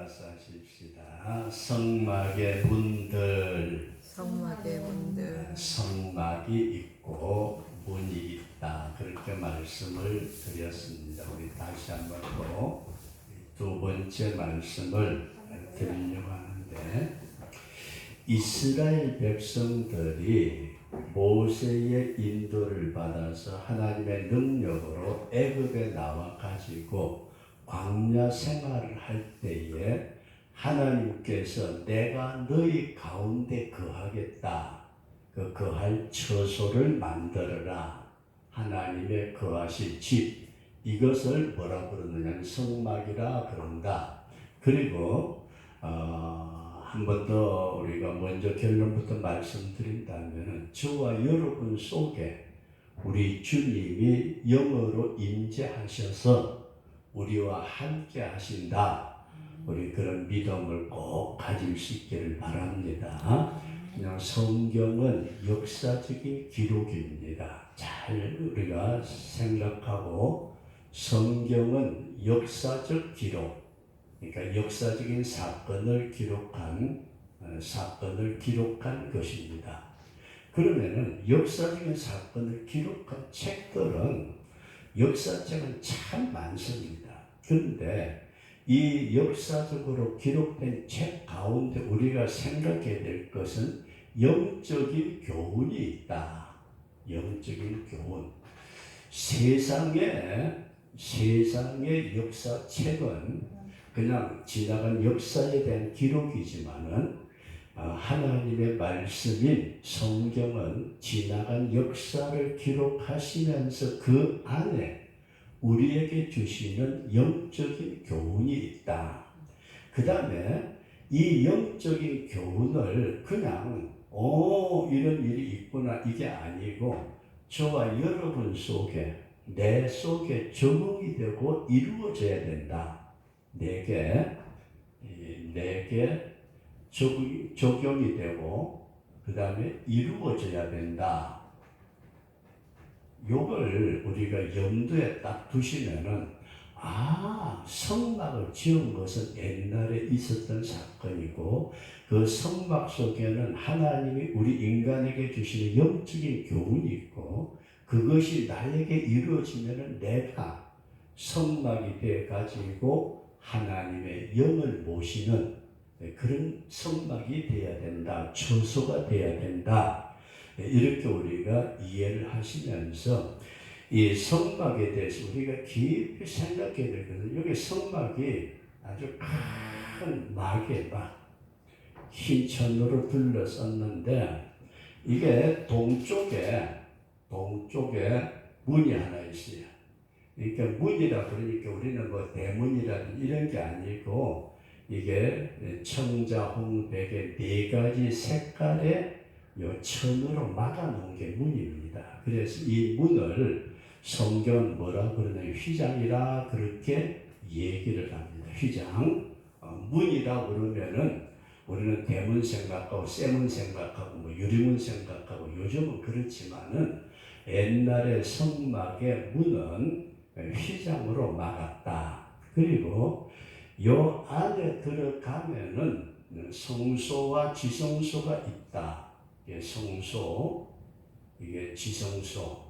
따라서 하십시다. 성막의 문들, 성막이 있고 문이 있다. 그렇게 말씀을 드렸습니다. 우리 다시 한번 또 두 번째 말씀을 드리려고 하는데, 이스라엘 백성들이 모세의 인도를 받아서 하나님의 능력으로 애굽에 나와 가지고 광야 생활을 할 때에 하나님께서 내가 너희 가운데 거하겠다. 그 거할 처소를 만들어라. 하나님의 거하실 집. 이것을 뭐라 그러느냐? 성막이라 그런다. 그리고 한 번 더 우리가 먼저 결론부터 말씀드린다면, 저와 여러분 속에 우리 주님이 영으로 임재하셔서 우리와 함께 하신다. 우리 그런 믿음을 꼭 가질 수 있기를 바랍니다. 그냥 성경은 역사적인 기록입니다. 잘 우리가 생각하고, 성경은 역사적 기록, 그러니까 역사적인 사건을 기록한 것입니다. 그러면은 역사적인 사건을 기록한 책들은, 역사책은 참 많습니다. 그런데 이 역사적으로 기록된 책 가운데 우리가 생각해야 될 것은 영적인 교훈이 있다. 영적인 교훈. 세상의 역사책은 그냥 지나간 역사에 대한 기록이지만은, 하나님의 말씀인 성경은 지나간 역사를 기록하시면서 그 안에 우리에게 주시는 영적인 교훈이 있다. 그 다음에 이 영적인 교훈을 그냥 이런 일이 있구나 이게 아니고, 저와 여러분 속에, 내 속에 적응이 되고 이루어져야 된다. 내게 적용이 되고 그 다음에 이루어져야 된다. 요걸 우리가 염두에 딱 두시면은, 성막을 지은 것은 옛날에 있었던 사건이고, 그 성막 속에는 하나님이 우리 인간에게 주시는 영적인 교훈이 있고, 그것이 나에게 이루어지면은 내가 성막이 돼 가지고 하나님의 영을 모시는 그런 성막이 되어야 된다. 처소가 되어야 된다. 이렇게 우리가 이해를 하시면서 이 성막에 대해서 우리가 깊이 생각해야 되거든요. 여기 성막이 아주 큰 막에 흰 천으로 둘러섰는데, 이게 동쪽에 문이 하나 있어요. 그러니까 문이라 그러니까 우리는 뭐 대문이라든 이런 게 아니고, 이게 청자, 홍, 백의 네 가지 색깔의 요 천으로 막아놓은 게 문입니다. 그래서 이 문을 성경은 뭐라 그러냐면 휘장이라 그렇게 얘기를 합니다. 휘장. 문이라 그러면은 우리는 대문 생각하고 쇠문 생각하고 뭐 유리문 생각하고, 요즘은 그렇지만은 옛날에 성막의 문은 휘장으로 막았다. 그리고 요 안에 들어가면은 성소와 지성소가 있다. 이게 성소, 이게 지성소인데,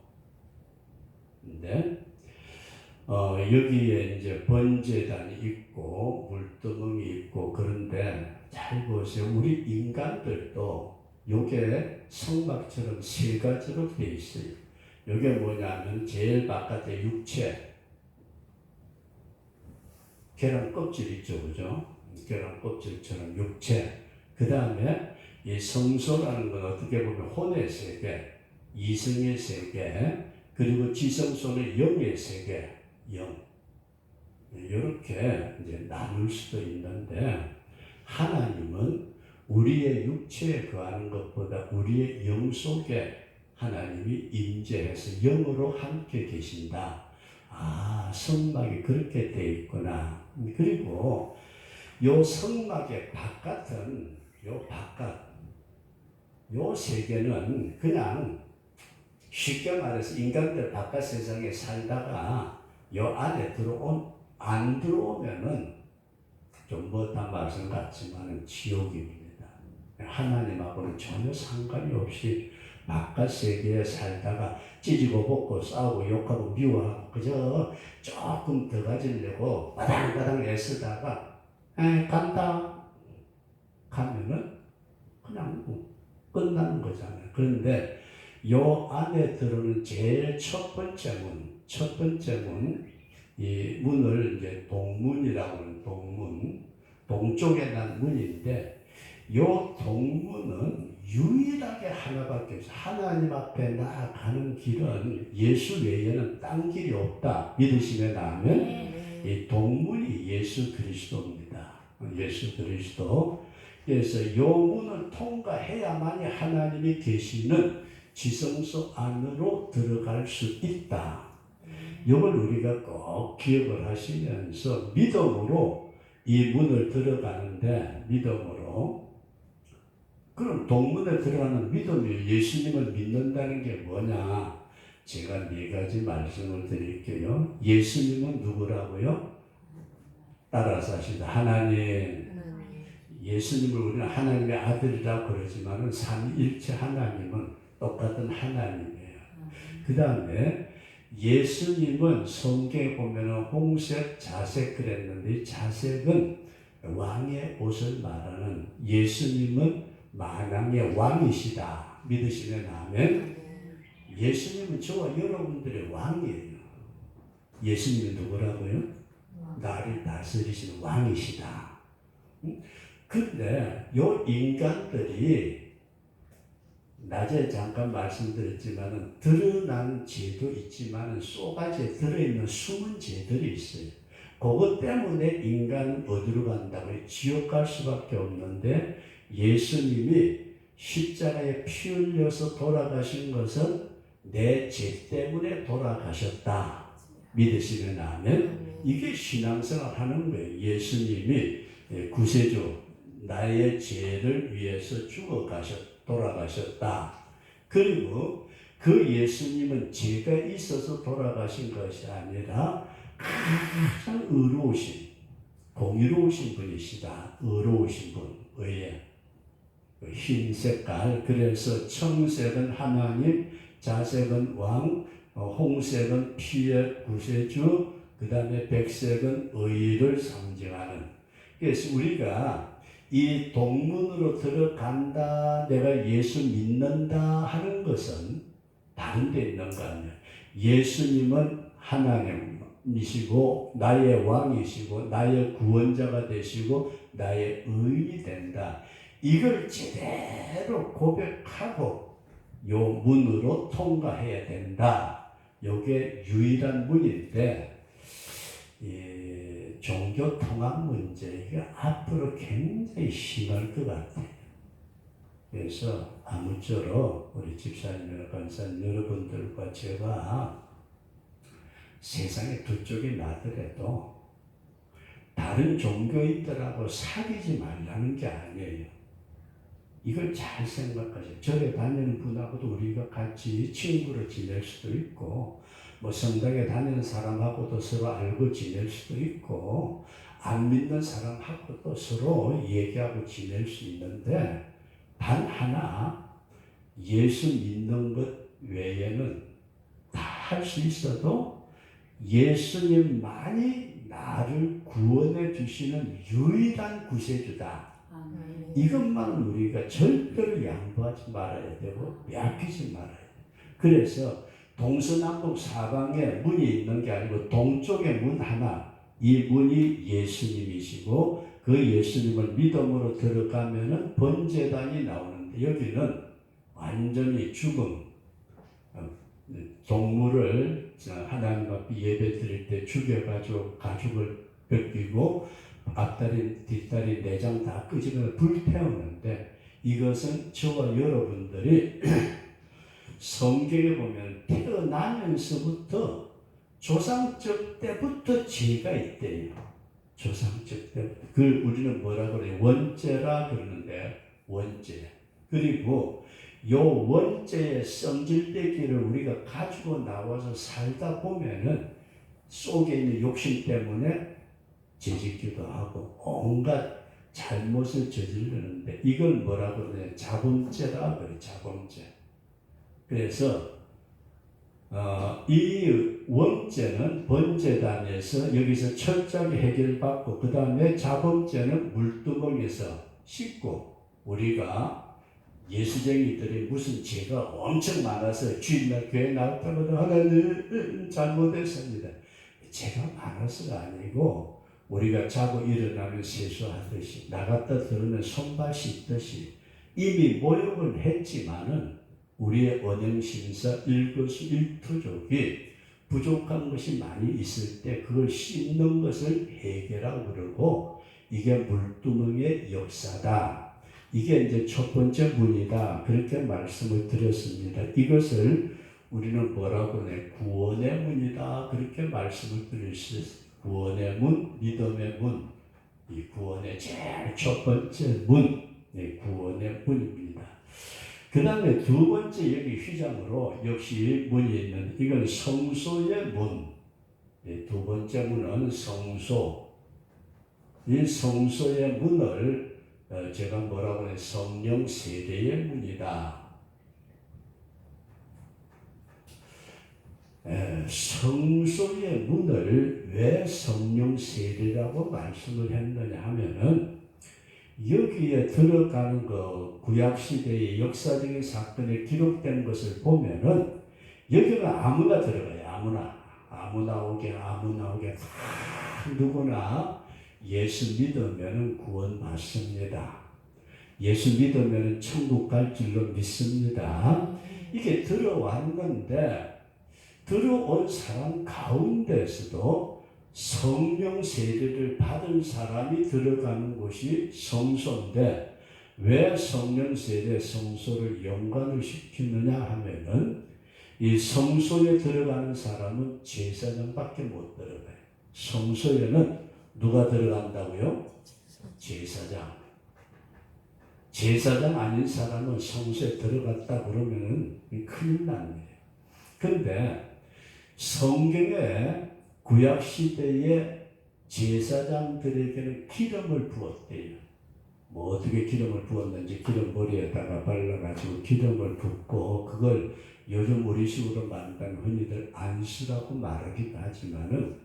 여기에 이제 번제단이 있고 물두멍이 있고, 그런데 잘 보세요. 우리 인간들도 요게 성막처럼 세 가지로 되어 있어요. 요게 뭐냐면, 제일 바깥에 육체, 계란 껍질 있죠, 그죠? 계란 껍질처럼 육체. 그 다음에 이 성소라는 건 어떻게 보면 혼의 세계, 이성의 세계, 그리고 지성소는 영의 세계, 영. 이렇게 이제 나눌 수도 있는데, 하나님은 우리의 육체에 거하는 것보다 우리의 영 속에 하나님이 임재해서 영으로 함께 계신다. 성막이 그렇게 되어 있구나. 그리고 요 성막의 바깥은, 요 세계는 그냥 쉽게 말해서 인간들 바깥 세상에 살다가 요 안에 안 들어오면은 좀 못한 말씀 같지만 지옥입니다. 하나님하고는 전혀 상관이 없이 바깥 세계에 살다가 찢고 볶고 싸우고 욕하고 미워하고 그저 조금 더 가지려고 바당바당 애쓰다가 간다 가면은 그냥 끝나는 거잖아요. 그런데 요 안에 들어오는 제일 첫 번째 문, 이 문을 이제 동문이라고 하는 동쪽에 난 문인데 요 동문은 유일하게 하나밖에 없어요. 하나님 앞에 나아가는 길은 예수 외에는 딴 길이 없다. 믿으시면 아멘. 이 동문이 예수 그리스도입니다. 예수 그리스도. 그래서 요 문을 통과해야만이 하나님이 계시는 지성소 안으로 들어갈 수 있다. 이걸 우리가 꼭 기억을 하시면서 믿음으로 이 문을 들어가는데 믿음으로 그럼 동문에 들어가는 믿음이 예수님을 믿는다는 게 뭐냐? 제가 4가지 말씀을 드릴게요. 예수님은 누구라고요? 따라서 하시다. 하나님. 예수님을 우리는 하나님의 아들이라고 그러지만은 삼위일체 하나님은 똑같은 하나님이에요. 그 다음에 예수님은 성경에 보면은 홍색, 자색 그랬는데 자색은 왕의 옷을 말하는 예수님은 만왕의 왕이시다. 믿으시면 아멘. 예수님은 저와 여러분들의 왕이에요. 예수님은 누구라고요? 나를 다스리시는 왕이시다. 근데 요 인간들이 낮에 잠깐 말씀드렸지만은 드러난 죄도 있지만은 쏘가지에 들어있는 숨은 죄들이 있어요. 그것 때문에 인간은 어디로 간다고요? 지옥 갈 수밖에 없는데 예수님이 십자가에 피 흘려서 돌아가신 것은 내 죄 때문에 돌아가셨다. 믿으시면 아멘. 이게 신앙생활 하는 거예요. 예수님이 구세주 나의 죄를 위해서 돌아가셨다. 그리고 그 예수님은 죄가 있어서 돌아가신 것이 아니라 가장 의로우신 공의로우신 분이시다. 의로우신 분. 의에 흰 색깔. 그래서 청색은 하나님, 자색은 왕, 홍색은 피의 구세주, 그 다음에 백색은 의를 상징하는. 그래서 우리가 이 동문으로 들어간다, 내가 예수 믿는다 하는 것은 다른 데 있는 거 아니에요. 예수님은 하나님이시고 나의 왕이시고 나의 구원자가 되시고 나의 의인이 된다. 이걸 제대로 고백하고 요 문으로 통과해야 된다. 요게 유일한 문인데 종교 통합 문제가 앞으로 굉장히 심할 것 같아요. 그래서 아무쪼록 우리 집사님이나 권사님 여러분들과 제가 세상에 두 쪽이 나더라도 다른 종교인들하고 사귀지 말라는 게 아니에요. 이걸 잘 생각하세요. 절에 다니는 분하고도 우리가 같이 친구로 지낼 수도 있고 뭐 성당에 다니는 사람하고도 서로 알고 지낼 수도 있고 안 믿는 사람하고도 서로 얘기하고 지낼 수 있는데 단 하나 예수 믿는 것 외에는 다 할 수 있어도 예수님만이 나를 구원해 주시는 유일한 구세주다. 이것만 우리가 절대로 양보하지 말아야 되고 빼앗기지 말아야 돼요. 그래서 동서남북 사방에 문이 있는 게 아니고 동쪽에 문 하나, 이 문이 예수님이시고 그 예수님을 믿음으로 들어가면은 번제단이 나오는데 여기는 완전히 죽음, 동물을 하나님 앞에 예배 드릴 때 죽여가지고 가죽을 벗기고 앞다리 뒷다리 내장 다 끄집어서 불태우는데 이것은 저와 여러분들이 성경에 보면 태어나면서부터 조상적 때부터 죄가 있대요. 조상적 때부터. 그걸 우리는 뭐라 그래요? 원죄라 그러는데 원죄. 그리고 요 원죄의 성질되기를 우리가 가지고 나와서 살다 보면은 속에 있는 욕심 때문에 죄짓기도 하고 온갖 잘못을 저지르는데 이걸 뭐라고 그러냐? 자범죄라 그래. 자범죄. 그래서 이 원죄는 번제단에서 여기서 철저하게 해결받고 그 다음에 자범죄는 물두멍에서 씻고 우리가 예수쟁이들이 무슨 죄가 엄청 많아서 주일날 교회 나올 때마다 하나님 잘못했습니다. 죄가 많아서가 아니고 우리가 자고 일어나면 세수하듯이 나갔다 들으면 손발 씻듯이 이미 모욕을 했지만은 우리의 언행심사 일거수일투족이 부족한 것이 많이 있을 때 그걸 씻는 것을 해결하고 그러고 이게 물두멍의 역사다. 이게 이제 첫 번째 문이다. 그렇게 말씀을 드렸습니다. 이것을 우리는 뭐라고 해? 구원의 문이다. 그렇게 말씀을 드릴 수 있어요. 구원의 문, 믿음의 문. 이 구원의 제일 첫 번째 문, 구원의 문입니다. 그 다음에 두 번째 여기 휘장으로 역시 문이 있는 이건 성소의 문. 두 번째 문은 성소. 이 성소의 문을 제가 뭐라고 해? 성령 세례의 문이다. 성소의 문을 왜 성령 세례라고 말씀을 했느냐 하면은 여기에 들어가는 그 구약시대의 역사적인 사건에 기록된 것을 보면은 여기는 아무나 들어가요. 아무나 오게 다 누구나 예수 믿으면 구원받습니다. 예수 믿으면 천국 갈 줄로 믿습니다. 이게 들어왔는데 들어온 사람 가운데서도 성령 세례를 받은 사람이 들어가는 곳이 성소인데 왜 성령 세례 성소를 연관을 시키느냐 하면은 이 성소에 들어가는 사람은 제사장밖에 못 들어가요. 성소에는 누가 들어간다고요? 제사장. 제사장 아닌 사람은 성소에 들어갔다 그러면은 큰일 납니다. 근데 성경에 구약시대의 제사장들에게는 기름을 부었대요. 뭐 어떻게 기름을 부었는지 기름 머리에다가 발라가지고 기름을 붓고 그걸 요즘 우리식으로 말하면 흔히들 안수라고 말하기도 하지만은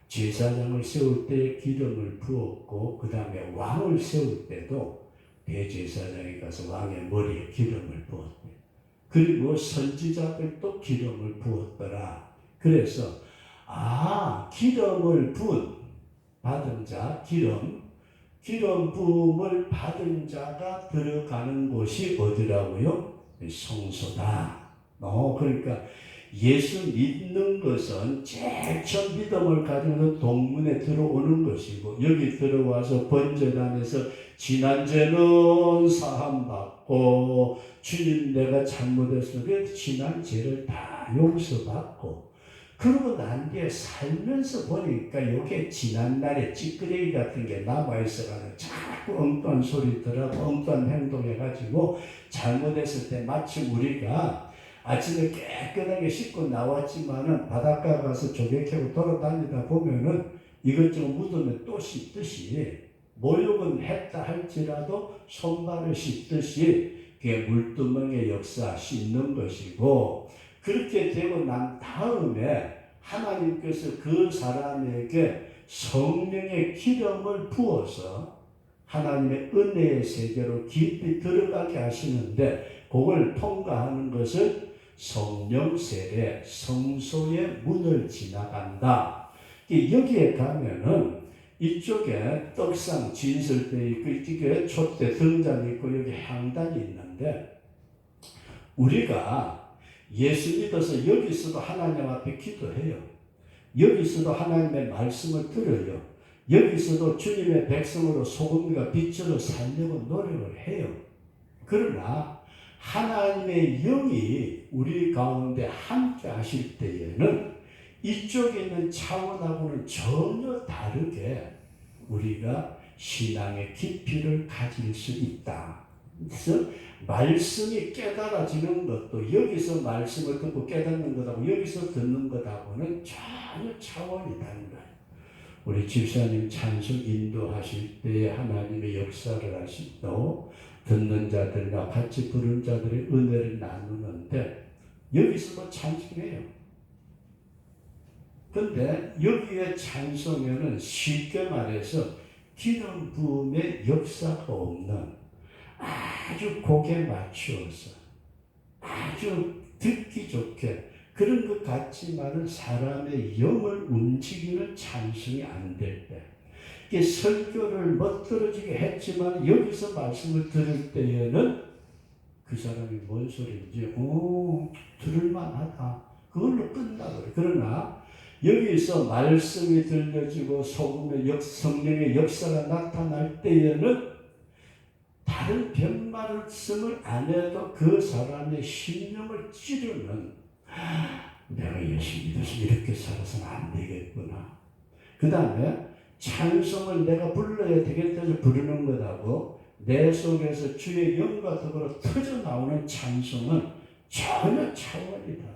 제사장을 세울 때 기름을 부었고 그 다음에 왕을 세울 때도 대제사장이 가서 왕의 머리에 기름을 부었대요. 그리고 선지자들도 기름을 부었더라. 그래서 기름을 받은 자, 기름 부음을 받은 자가 들어가는 곳이 어디라고요? 성소다. 그러니까 예수 믿는 것은 제일 첫 믿음을 가지고 동문에 들어오는 것이고 여기 들어와서 번제단에서 지난 죄는 사함받고 주님 내가 잘못했으면 지난 죄를 다 용서받고 그러고 난 뒤에 살면서 보니까 이게 지난날의 찌끄레기 같은 게 남아있어가지고 자꾸 엉뚱한 소리들하고 엉뚱한 행동해가지고 잘못했을 때 마치 우리가 아침에 깨끗하게 씻고 나왔지만은 바닷가 가서 조개 캐고 돌아다니다 보면은 이것저것 묻으면 또 씻듯이 모욕은 했다 할지라도 손발을 씻듯이 그게 물두멍의 역사 씻는 것이고 그렇게 되고 난 다음에 하나님께서 그 사람에게 성령의 기름을 부어서 하나님의 은혜의 세계로 깊이 들어가게 하시는데 그걸 통과하는 것을 성령 세례, 성소의 문을 지나간다. 여기에 가면은 이쪽에 떡상 진설대 있고 이쪽에 촛대 등잔이 있고 여기 향단이 있는데 우리가 예수 믿어서 여기서도 하나님 앞에 기도해요. 여기서도 하나님의 말씀을 들어요. 여기서도 주님의 백성으로 소금과 빛으로 살려고 노력을 해요. 그러나 하나님의 영이 우리 가운데 함께 하실 때에는 이쪽에 있는 차원하고는 전혀 다르게 우리가 신앙의 깊이를 가질 수 있다. 그래서 말씀이 깨달아지는 것도 여기서 말씀을 듣고 깨닫는 것하고 여기서 듣는 것하고는 전혀 차원이 다른 거예요. 우리 집사님 찬송 인도하실 때 하나님의 역사를 하시고 듣는 자들과 같이 부른 자들의 은혜를 나누는데 여기서도 찬송해요. 근데 여기에 찬송에는 쉽게 말해서 기름 부음의 역사가 없는 아주 곡에 맞추어서 아주 듣기 좋게 그런 것 같지만은 사람의 영을 움직이는 찬송이 안 될 때, 이게 설교를 멋들어지게 했지만 여기서 말씀을 들을 때에는 그 사람이 뭔 소리인지 들을만하다, 그걸로 끝나버려. 그러나 여기서 말씀이 들려지고 소금의 성령의 역사가 나타날 때에는 다른 변말씀을 안 해도 그 사람의 심령을 찌르는, 내가 예수 믿어서 이렇게 살아서는 안 되겠구나. 그 다음에 찬송을 내가 불러야 되겠다 해서 부르는 것하고 내 속에서 주의 영과 더불어 터져 나오는 찬송은 전혀 차원이 다르다.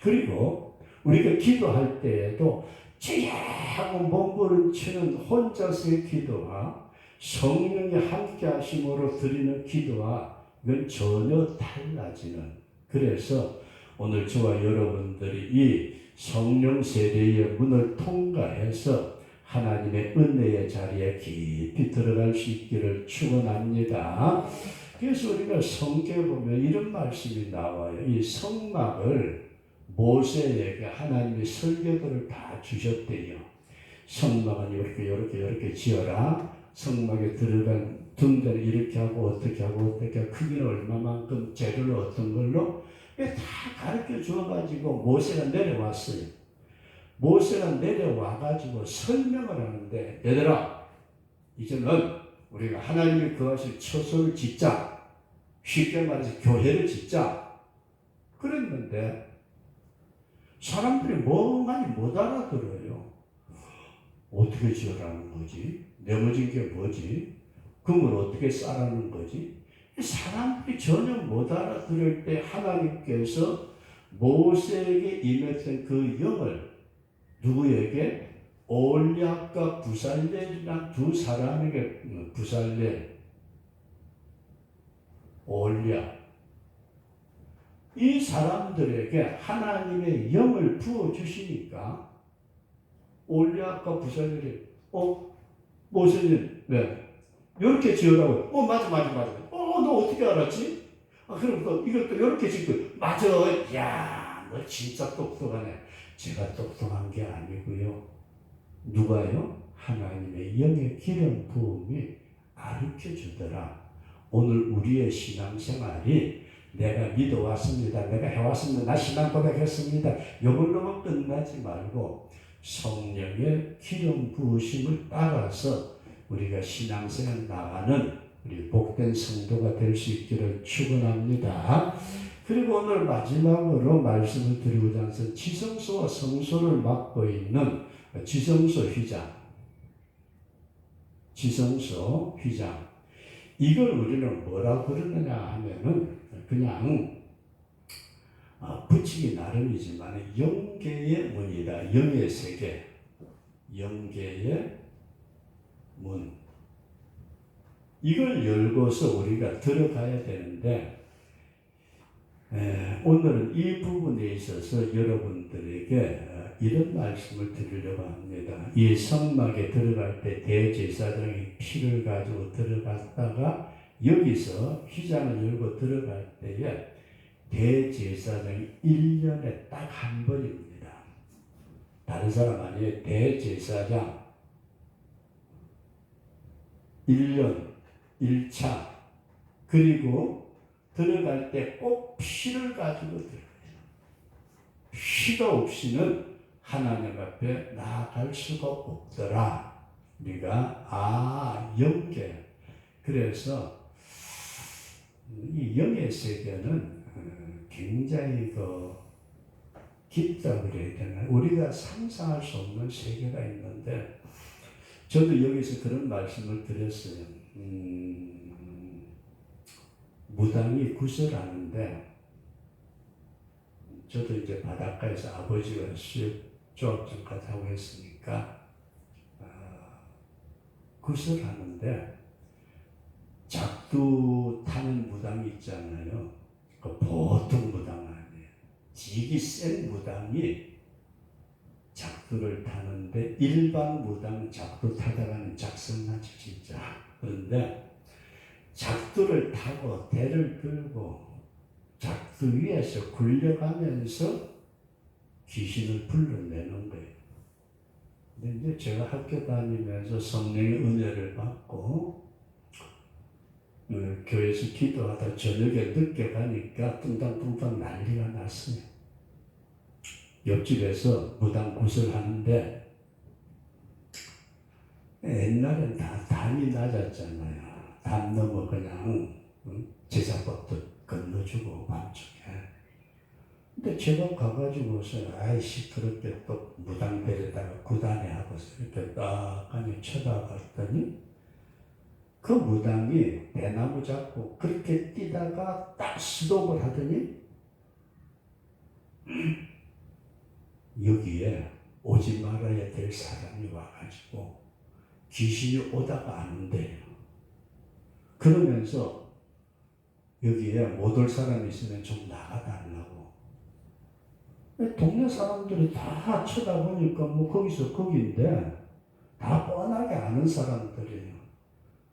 그리고 우리가 기도할 때에도 찌하고 몸부림치는 혼자서의 기도와 성령이 함께 하심으로 드리는 기도와 이건 전혀 달라지는, 그래서 오늘 저와 여러분들이 이 성령 세례의 문을 통과해서 하나님의 은혜의 자리에 깊이 들어갈 수 있기를 축원합니다. 그래서 우리가 성경에 보면 이런 말씀이 나와요. 이 성막을 모세에게 하나님이 설계도를 다 주셨대요. 성막은 이렇게 지어라. 성막에 들어간 등대를 이렇게 하고 어떻게 하고 크기는 얼마만큼 재료를 어떤 걸로 다 가르쳐 주어가지고 모세가 내려왔어요. 모세가 내려와가지고 설명을 하는데, 얘들아 이제는 우리가 하나님이 거하실 처소를 짓자, 쉽게 말해서 교회를 짓자 그랬는데 사람들이 멍하니 못 알아들어요. 어떻게 지으라는 거지? 내어진 게 뭐지? 금을 어떻게 싸라는 거지? 사람들이 전혀 못 알아들을 때 하나님께서 모세에게 임했던 그 영을 누구에게? 올리압과 부살렐이라는 두 사람에게, 부살렐, 올리압, 이 사람들에게 하나님의 영을 부어주시니까 올리압과 부살렐이 모세님 왜? 이렇게 지으라고. 맞아. 너 어떻게 알았지? 그럼 이것도 이렇게 짓고. 맞아. 야, 너 진짜 똑똑하네. 제가 똑똑한 게 아니고요. 누가요? 하나님의 영의 기름 부음이 가르쳐 주더라. 오늘 우리의 신앙생활이 내가 믿어왔습니다, 내가 해왔습니다, 나 신앙 고백했습니다, 이걸로만 끝나지 말고 성령의 기름 부으심을 따라서 우리가 신앙생활 나가는 우리 복된 성도가 될 수 있기를 축원합니다. 그리고 오늘 마지막으로 말씀을 드리고자 해서 지성소와 성소를 맡고 있는 지성소 휘장, 이걸 우리는 뭐라 그러느냐 하면은 그냥 붙이기 나름이지만 영계의 문이다. 영의 세계, 영계의 문, 이걸 열고서 우리가 들어가야 되는데, 오늘은 이 부분에 있어서 여러분들에게 이런 말씀을 드리려고 합니다. 이 성막에 들어갈 때 대제사장이 피를 가지고 들어갔다가 여기서 휘장을 열고 들어갈 때에 대제사장이 1년에 딱 한 번입니다. 다른 사람 아니에요. 대제사장 1년 1차, 그리고 들어갈 때 꼭 피를 가지고 들어가요. 피가 없이는 하나님 앞에 나아갈 수가 없더라. 우리가 영계, 그래서 이 영의 세계는 굉장히 깊다 그래야 되나, 우리가 상상할 수 없는 세계가 있는데, 저도 여기서 그런 말씀을 드렸어요. 무당이 구슬하는데, 저도 이제 바닷가에서 아버지가 수영 조합 잠깐 하고 했으니까 굿을 하는데 작두 타는 무당이 있잖아요. 그 보통 무당 아니에요. 지기 센 무당이 작두를 타는데 일반 무당 작두 타다가는 작성나지 진짜. 그런데 작두를 타고 대를 들고 작두 위에서 굴려가면서 귀신을 불러내는 거예요. 근데 이제 제가 학교 다니면서 성령의 은혜를 받고 교회에서 기도하다 저녁에 늦게 가니까 뚱땅뚱땅 난리가 났어요. 옆집에서 무당 굿을 하는데 옛날엔 다 담이 낮았잖아요. 담 넘어 그냥 제사법도 건너주고 밤중에. 근데 제가 가가지고서 아이씨 그렇게 또 무당 데려다가 구단에 하고서 이렇게 딱 아니 쳐다봤더니 그 무당이 대나무 잡고 그렇게 뛰다가 딱 스톱을 하더니 여기에 오지 말아야 될 사람이 와가지고 귀신이 오다가 안 온대요. 그러면서 여기에 못 올 사람이 있으면 좀 나가달라고. 동네 사람들이 다 쳐다보니까 뭐 거기서 거기인데 다 뻔하게 아는 사람들이에요.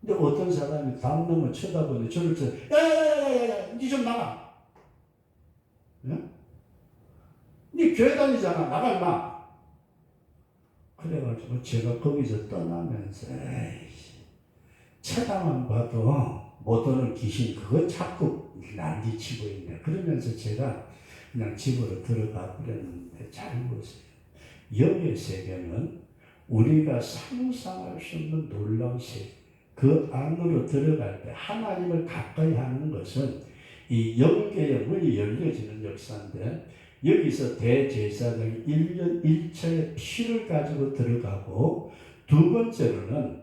근데 어떤 사람이 담 넘어 쳐다보니 저를 쳐, 야야야야야, 니 좀 나가. 네? 니 교회 다니잖아, 나가 임마. 그래가지고 제가 거기서 떠나면서 에이씨, 쳐다만 봐도 못 오는 귀신 그거 자꾸 난리치고 있네. 그러면서 제가 그냥 집으로 들어가 버렸는데 잘 보세요. 영의 세계는 우리가 상상할 수 없는 놀라운 세계. 그 안으로 들어갈 때 하나님을 가까이 하는 것은 이 영계의 문이 열려지는 역사인데 여기서 대제사장이 1년 1차의 피를 가지고 들어가고 두 번째로는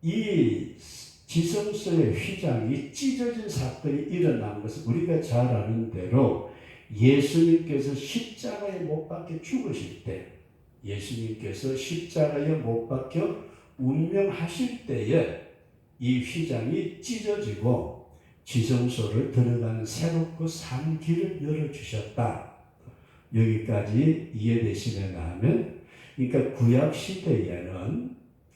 이 지성소의 휘장이 찢어진 사건이 일어난 것은 우리가 잘 아는 대로 예수님께서 십자가에 못 박혀 죽으실 때 예수님께서 십자가에 못 박혀 운명하실 때에 이 휘장이 찢어지고 지성소를 들어가는 새롭고 산 길을 열어주셨다. 여기까지 이해되시면 하면 그러니까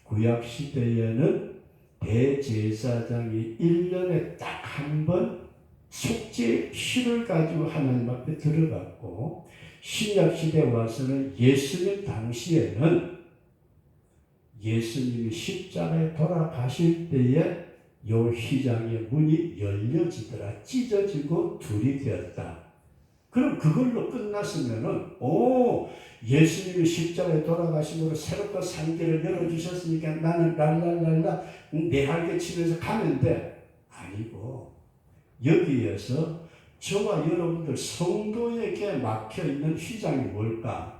구약시대에는 대제사장이 1년에 딱 한 번 속죄의 피를 가지고 하나님 앞에 들어갔고 신약시대에 와서는 예수님 당시에는 예수님이 십자가에 돌아가실 때에 요 휘장의 문이 열려지더라. 찢어지고 둘이 되었다. 그럼 그걸로 끝났으면은 예수님이 십자가에 돌아가심으로 새롭고 산길을 열어주셨으니까 나는 랄랄랄라 내할게 치면서 가면 돼. 아니고 여기에서 저와 여러분들 성도에게 막혀있는 휘장이 뭘까?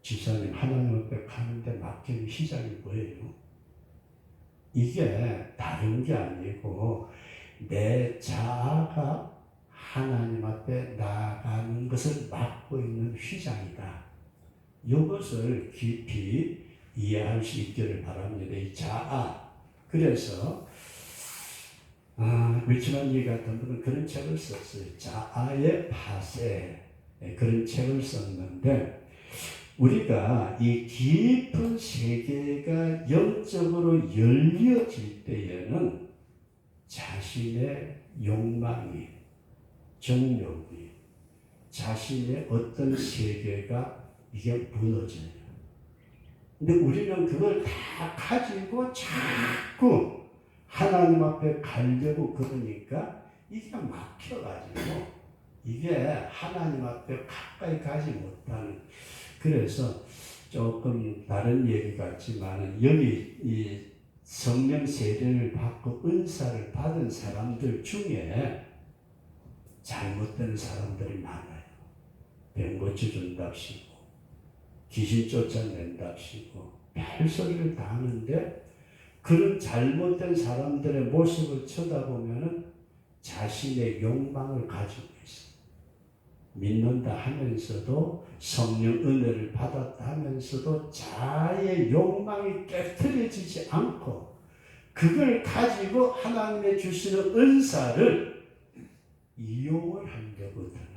집사님 하나님 앞에 가는데 막혀있는 휘장이 뭐예요? 이게 다른 게 아니고 내 자아가 하나님 앞에 나아가는 것을 막고 있는 휘장이다. 이것을 깊이 이해할 수 있기를 바랍니다. 이 자아. 그래서 리치만 같은 분은 그런 책을 썼어요. 자아의 파쇄. 그런 책을 썼는데 우리가 이 깊은 세계가 영적으로 열려질 때에는 자신의 욕망이, 정욕이, 자신의 어떤 세계가 이게 무너져요. 근데 우리는 그걸 다 가지고 자꾸 하나님 앞에 가려고 그러니까 이게 막혀가지고 이게 하나님 앞에 가까이 가지 못하는. 그래서 조금 다른 얘기 같지만 여기 이 성령 세례를 받고 은사를 받은 사람들 중에 잘못된 사람들이 많아요. 병 고쳐준답시고 귀신 쫓아낸답시고 별소리를 다 하는데 그런 잘못된 사람들의 모습을 쳐다보면 자신의 욕망을 가지고 있어요. 믿는다 하면서도 성령 은혜를 받았다 하면서도 자아의 욕망이 깨트려지지 않고 그걸 가지고 하나님의 주시는 은사를 이용을 하려거든.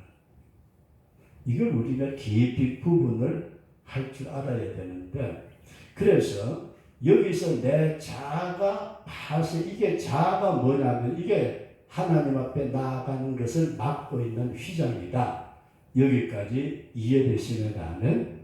이걸 우리가 깊이 구분을 할 줄 알아야 되는데, 그래서 여기서 내 자아가 파쇄, 이게 자아가 뭐냐면 이게 하나님 앞에 나아가는 것을 막고 있는 휘장이다. 여기까지 이해되시면 나는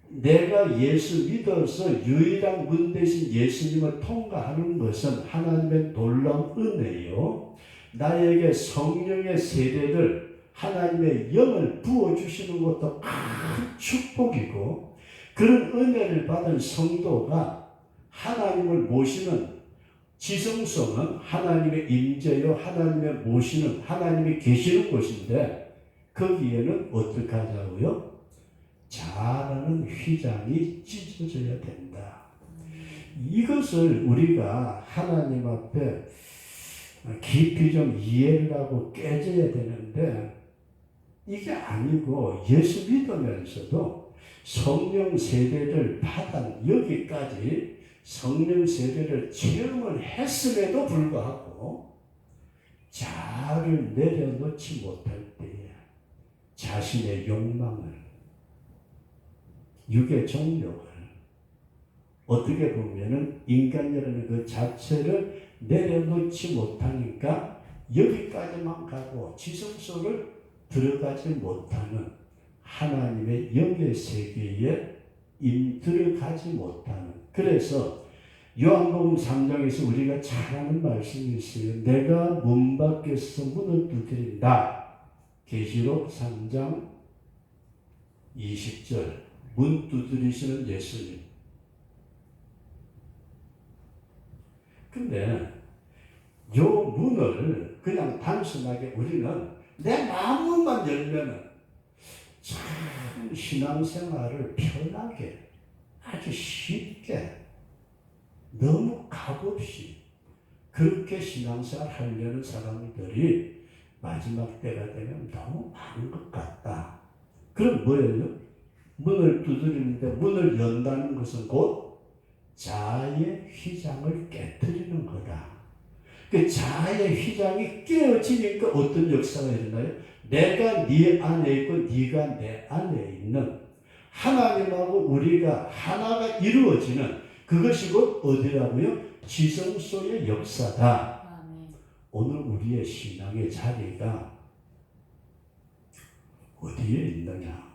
내가 예수 믿어서 유일한 문 대신 예수님을 통과하는 것은 하나님의 놀라운 은혜요. 나에게 성령의 세례를 하나님의 영을 부어주시는 것도 큰 축복이고, 그런 은혜를 받은 성도가 하나님을 모시는 지성소는 하나님의 임재요, 하나님의 모시는 하나님이 계시는 곳인데, 거기에는 어떻게 하자고요? 자아라는 휘장이 찢어져야 된다. 이것을 우리가 하나님 앞에 깊이 좀 이해를 하고 깨져야 되는데, 이게 아니고 예수 믿으면서도 성령 세례를 받아 여기까지 성령 세례를 체험을 했음에도 불구하고 자아를 내려놓지 못할 때에 자신의 욕망을, 육의 정욕을, 어떻게 보면은 인간이라는 그 자체를 내려놓지 못하니까 여기까지만 가고 지성소를 들어가지 못하는, 하나님의 영의 세계에 들어가지 못하는. 그래서 요한복음 3장에서 우리가 잘 아는 말씀이 있어요. 내가 문 밖에서 문을 두드린다. 계시록 3장 20절. 문 두드리시는 예수님. 근데 요 문을 그냥 단순하게 우리는 내 마음만 열면은 참 신앙생활을 편하게, 아주 쉽게, 너무 값없이 그렇게 신앙생활 하려는 사람들이 마지막 때가 되면 너무 많은 것 같다. 그럼 뭐예요? 문을 두드리는데 문을 연다는 것은 곧 자아의 휘장을 깨뜨리는 거다. 그 자아의 휘장이 깨어지니까 어떤 역사가 일어나요? 내가 네 안에 있고 네가 내 안에 있는 하나님하고 우리가 하나가 이루어지는 그것이 곧 어디라고요? 지성소의 역사다. 아멘. 오늘 우리의 신앙의 자리가 어디에 있느냐?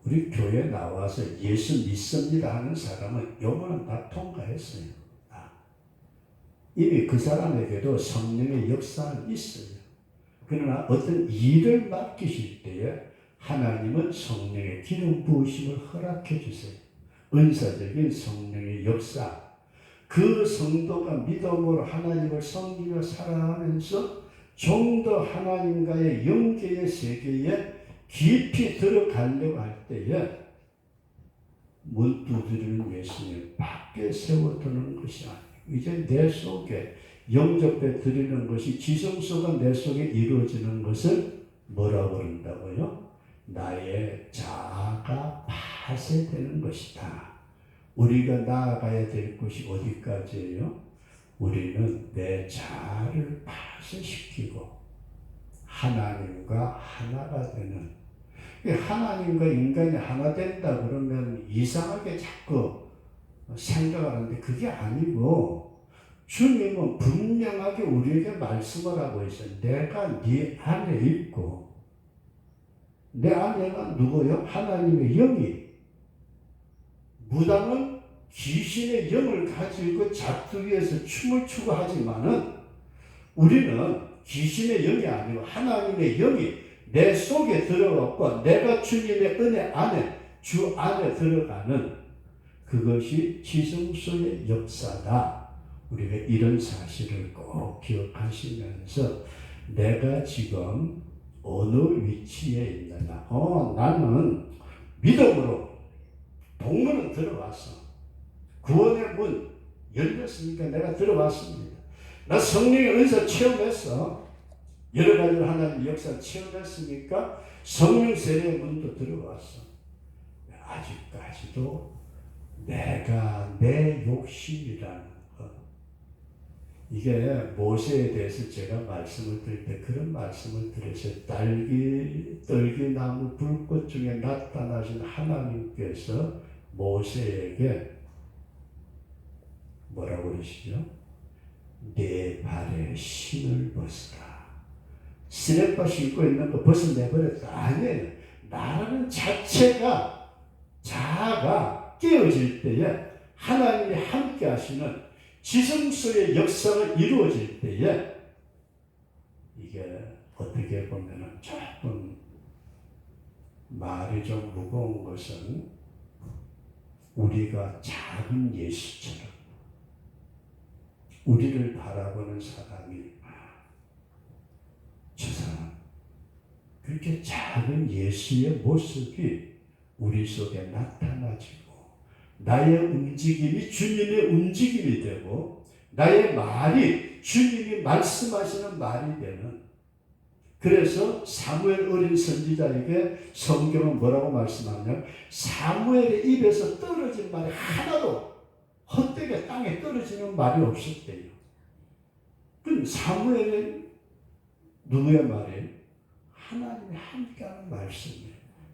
우리 교회 나와서 예수 믿습니다 하는 사람은 요거는 다 통과했어요. 이미 그 사람에게도 성령의 역사는 있어요. 그러나 어떤 일을 맡기실 때에 하나님은 성령의 기름 부으심을 허락해 주세요. 은사적인 성령의 역사. 그 성도가 믿음으로 하나님을 섬기며 살아가면서 좀 더 하나님과의 영계의 세계에 깊이 들어가려고 할 때에 문 두드리는 예수님 밖에 세워두는 것이 아니에요. 이제 내 속에 영접해 드리는 것이, 지성소가 내 속에 이루어지는 것을 뭐라고 그런다고요? 나의 자아가 파쇄되는 것이다. 우리가 나아가야 될 곳이 어디까지예요? 우리는 내 자아를 파쇄시키고 하나님과 하나가 되는, 하나님과 인간이 하나 된다 그러면 이상하게 자꾸 생각하는데 그게 아니고, 주님은 분명하게 우리에게 말씀을 하고 있어요. 내가 네 안에 있고, 내 안에는 누구요? 하나님의 영이. 무당은 귀신의 영을 가지고 잡두 위에서 춤을 추고 하지만은 우리는 귀신의 영이 아니고 하나님의 영이 내 속에 들어갔고 내가 주님의 은혜 안에, 주 안에 들어가는 그것이 지성소의 역사다. 우리가 이런 사실을 꼭 기억하시면서 내가 지금 어느 위치에 있느냐. 나는 믿음으로 동문은 들어왔어. 구원의 문 열렸으니까 내가 들어왔습니다. 나 성령의 은사 체험했어. 여러 가지로 하나님의 역사를 체험했으니까 성령 세례의 문도 들어왔어. 아직까지도 내가 내 욕심이라는 것, 이게 모세에 대해서 제가 말씀을 드릴 때 그런 말씀을 드렸어요. 떨기나무 불꽃 중에 나타나신 하나님께서 모세에게 뭐라고 그러시죠? 내 발에 신을 벗으라. 시내바 신고 있는 거 벗어내버렸다. 아니에요. 나라는 자체가, 자아가 깨어질 때에 하나님이 함께 하시는 지성소의 역사가 이루어질 때에 이게 어떻게 보면 조금 말이 좀 무거운 것은 우리가 작은 예수처럼 우리를 바라보는 사람이 저 사람 그렇게 작은 예수의 모습이 우리 속에 나타나지고 나의 움직임이 주님의 움직임이 되고 나의 말이 주님이 말씀하시는 말이 되는, 그래서 사무엘 어린 선지자에게 성경은 뭐라고 말씀하냐, 사무엘의 입에서 떨어진 말이 하나도 헛되게 땅에 떨어지는 말이 없었대요. 그럼 사무엘의 누구의 말이에요? 하나님이 함께하는 말씀이에요.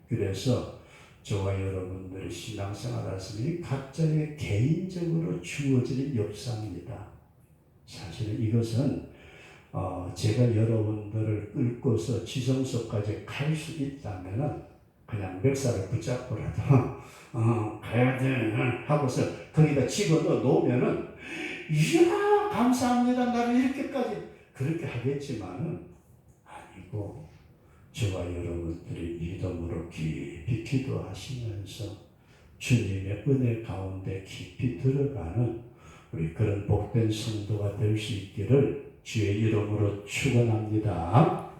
그래서 저와 여러분들의 신앙생활 하시니 각자의 개인적으로 주어지는 역사입니다. 사실은 이것은 제가 여러분들을 끌고서 지성소까지 갈 수 있다면 그냥 멱살을 붙잡고라도 가야 돼 하고서 거기다 집어넣어 놓으면은 이야 감사합니다 나를 이렇게까지 그렇게 하겠지만은 아니고, 저와 여러분들이 믿음으로 깊이 기도하시면서 주님의 은혜 가운데 깊이 들어가는 우리 그런 복된 성도가 될 수 있기를 주의 이름으로 축원합니다.